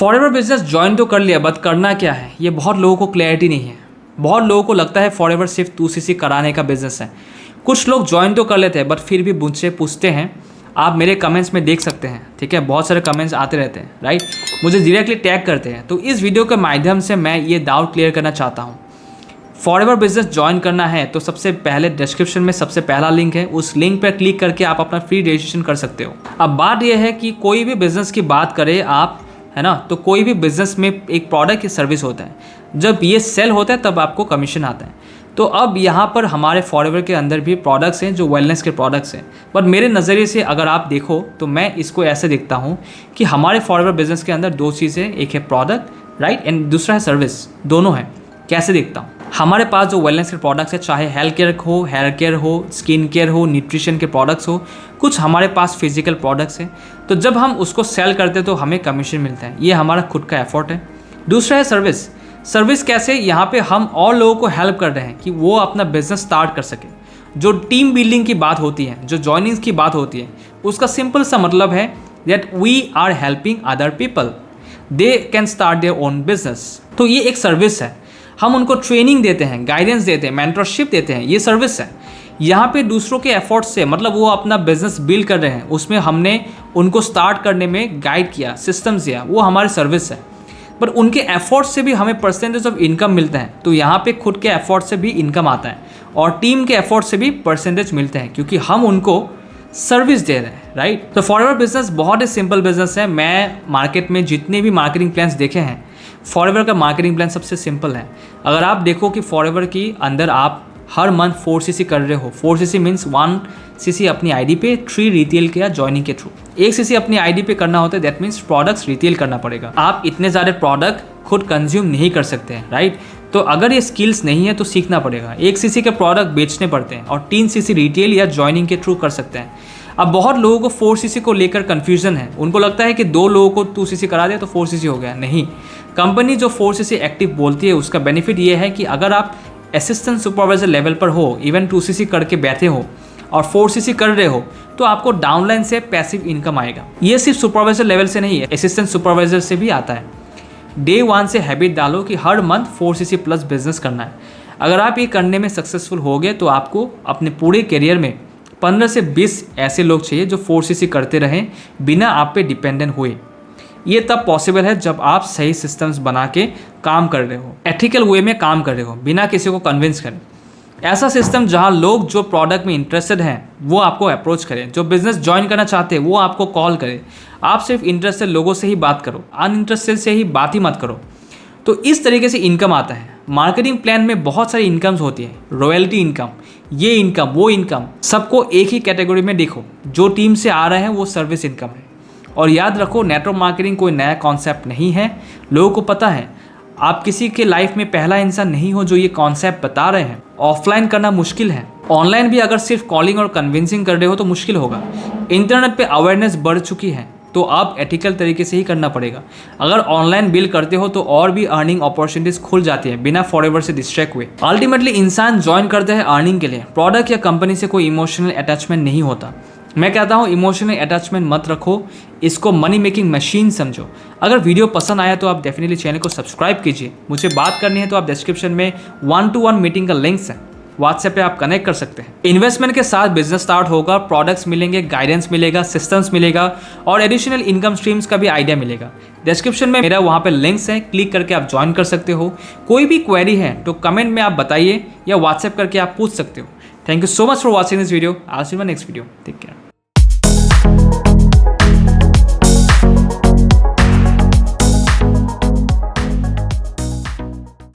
Forever business join तो कर लिया, बट करना क्या है ये बहुत लोगों को क्लैरिटी नहीं है। बहुत लोगों को लगता है फॉरएवर सिर्फ 2cc कराने का बिजनेस है। कुछ लोग ज्वाइन तो कर लेते हैं बट फिर भी मुझसे पूछते हैं, आप मेरे कमेंट्स में देख सकते हैं, ठीक है, बहुत सारे कमेंट्स आते रहते हैं, राइट, मुझे डायरेक्टली टैग करते हैं। तो इस वीडियो के माध्यम से मैं ये डाउट क्लियर करना चाहता हूँ। फॉरएवर बिजनेस ज्वाइन करना है तो सबसे पहले डिस्क्रिप्शन में सबसे पहला लिंक है, उस लिंक पर क्लिक करके आप अपना फ्री रजिस्ट्रेशन कर सकते हो। अब बात यह है कि कोई भी बिजनेस की बात करें आप, है ना, तो कोई भी बिजनेस में एक प्रोडक्ट या सर्विस होता है, जब ये सेल होता है तब आपको कमीशन आता है। तो अब यहाँ पर हमारे फॉरएवर के अंदर भी प्रोडक्ट्स हैं जो वेलनेस के प्रोडक्ट्स हैं, बट मेरे नज़रिए से अगर आप देखो तो मैं इसको ऐसे देखता हूँ कि हमारे फॉरएवर बिजनेस के अंदर दो चीज़ें, एक है प्रोडक्ट, राइट, एंड दूसरा है सर्विस, दोनों हैं। कैसे देखता हूँ, हमारे पास जो वेलनेस के प्रोडक्ट्स है, चाहे हेल्थ केयर हो, हेयर केयर हो, स्किन केयर हो, न्यूट्रिशन के प्रोडक्ट्स हो, कुछ हमारे पास फिजिकल प्रोडक्ट्स हैं, तो जब हम उसको सेल करते हैं तो हमें कमीशन मिलता है, ये हमारा खुद का एफर्ट है। दूसरा है सर्विस। सर्विस कैसे, यहाँ पे हम और लोगों को हेल्प कर रहे हैं कि वो अपना बिजनेस स्टार्ट कर सके। जो टीम बिल्डिंग की बात होती है, जो जॉइनिंग्स की बात होती है, उसका सिंपल सा मतलब है that we are helping other people, they can start their own business. तो ये एक सर्विस है, हम उनको ट्रेनिंग देते हैं, गाइडेंस देते हैं, मेंटरशिप देते हैं, ये सर्विस है। यहाँ पे दूसरों के एफर्ट्स से, मतलब वो अपना बिजनेस बिल्ड कर रहे हैं, उसमें हमने उनको स्टार्ट करने में गाइड किया, सिस्टम्स दिया, वो हमारी सर्विस है। पर उनके एफर्ट्स से भी हमें परसेंटेज ऑफ इनकम मिलता है, तो यहाँ पे खुद के एफर्ट्स से भी इनकम आता है और टीम के एफर्ट्स से भी परसेंटेज मिलते हैं, क्योंकि हम उनको सर्विस दे रहे हैं, राइट। तो फॉरएवर बिजनेस बहुत ही सिंपल बिजनेस है। मैं मार्केट में जितने भी मार्केटिंग प्लान्स देखे हैं, फॉरएवर का मार्केटिंग प्लान सबसे सिंपल है। अगर आप देखो कि फॉरएवर की अंदर आप हर मंथ 4cc कर रहे हो, 4cc मीन्स 1cc अपनी आईडी पे, 3 रिटेल के या ज्वाइनिंग के थ्रू, 1cc अपनी आईडी पे करना होता है, दैट मीन्स प्रोडक्ट्स रिटेल करना पड़ेगा। आप इतने ज़्यादा प्रोडक्ट खुद कंज्यूम नहीं कर सकते हैं, राइट। तो अगर ये स्किल्स नहीं है तो सीखना पड़ेगा। 1cc के प्रोडक्ट बेचने पड़ते हैं और 3cc रिटेल या ज्वाइनिंग के थ्रू कर सकते हैं। अब बहुत लोगों को 4cc को लेकर कन्फ्यूजन है, उनको लगता है कि 2 लोगों को 2cc करा दिया तो 4cc हो गया। नहीं, कंपनी जो 4cc एक्टिव बोलती है उसका बेनिफिट ये है कि अगर आप असिस्टेंट सुपरवाइजर लेवल पर हो, इवन 2cc करके बैठे हो और 4cc कर रहे हो, तो आपको डाउनलाइन से पैसिव इनकम आएगा। ये सिर्फ सुपरवाइजर लेवल से नहीं है, असिस्टेंट सुपरवाइजर से भी आता है। डे 1 से हैबिट डालो कि हर मंथ 4cc प्लस बिजनेस करना है। अगर आप ये करने में सक्सेसफुल हो गए तो आपको अपने पूरे करियर में 15 से 20 ऐसे लोग चाहिए जो 4cc करते रहें बिना आप पे डिपेंडेंट हुए। ये तब पॉसिबल है जब आप सही सिस्टम्स बना के काम कर रहे हो, एथिकल वे में काम कर रहे हो, बिना किसी को कन्विंस करें। ऐसा सिस्टम जहां लोग जो प्रोडक्ट में इंटरेस्टेड हैं वो आपको अप्रोच करें, जो बिजनेस ज्वाइन करना चाहते हैं वो आपको कॉल करें। आप सिर्फ इंटरेस्टेड लोगों से ही बात करो, अनइंटरेस्टेड से ही बात ही मत करो। तो इस तरीके से इनकम आता है। मार्केटिंग प्लान में बहुत सारी इनकम्स होती है, रॉयल्टी इनकम, ये इनकम, वो इनकम, सबको एक ही कैटेगरी में देखो। जो टीम से आ रहे हैं वो सर्विस इनकम है। और याद रखो, नेटवर्क मार्केटिंग कोई नया कॉन्सेप्ट नहीं है, लोगों को पता है। आप किसी के लाइफ में पहला इंसान नहीं हो जो ये कॉन्सेप्ट बता रहे हैं। ऑफलाइन करना मुश्किल है, ऑनलाइन भी अगर सिर्फ कॉलिंग और कन्विंसिंग कर रहे हो तो मुश्किल होगा। इंटरनेट पे अवेयरनेस बढ़ चुकी है, तो आप एथिकल तरीके से ही करना पड़ेगा। अगर ऑनलाइन बिल करते हो तो और भी अर्निंग अपॉर्चुनिटीज खुल जाती है बिना फॉरएवर से डिस्ट्रैक्ट हुए। अल्टीमेटली इंसान ज्वाइन करते हैं अर्निंग के लिए, प्रोडक्ट या कंपनी से कोई इमोशनल अटैचमेंट नहीं होता। मैं कहता हूँ इमोशनल अटैचमेंट मत रखो, इसको मनी मेकिंग मशीन समझो। अगर वीडियो पसंद आया तो आप डेफिनेटली चैनल को सब्सक्राइब कीजिए। मुझे बात करनी है तो आप डिस्क्रिप्शन में 1-to-1 मीटिंग का लिंक्स है, व्हाट्सएप पे आप कनेक्ट कर सकते हैं। इन्वेस्टमेंट के साथ बिजनेस स्टार्ट होगा, प्रोडक्ट्स मिलेंगे, गाइडेंस मिलेगा, सिस्टम्स मिलेगा और एडिशनल इनकम स्ट्रीम्स का भी आइडिया मिलेगा। डिस्क्रिप्शन में मेरा वहाँ पे लिंक्स है, क्लिक करके आप ज्वाइन कर सकते हो। कोई भी क्वेरी है तो कमेंट में आप बताइए या व्हाट्सएप करके आप पूछ सकते हो। Thank you so much for watching this video. I will see you in my next video. Take care.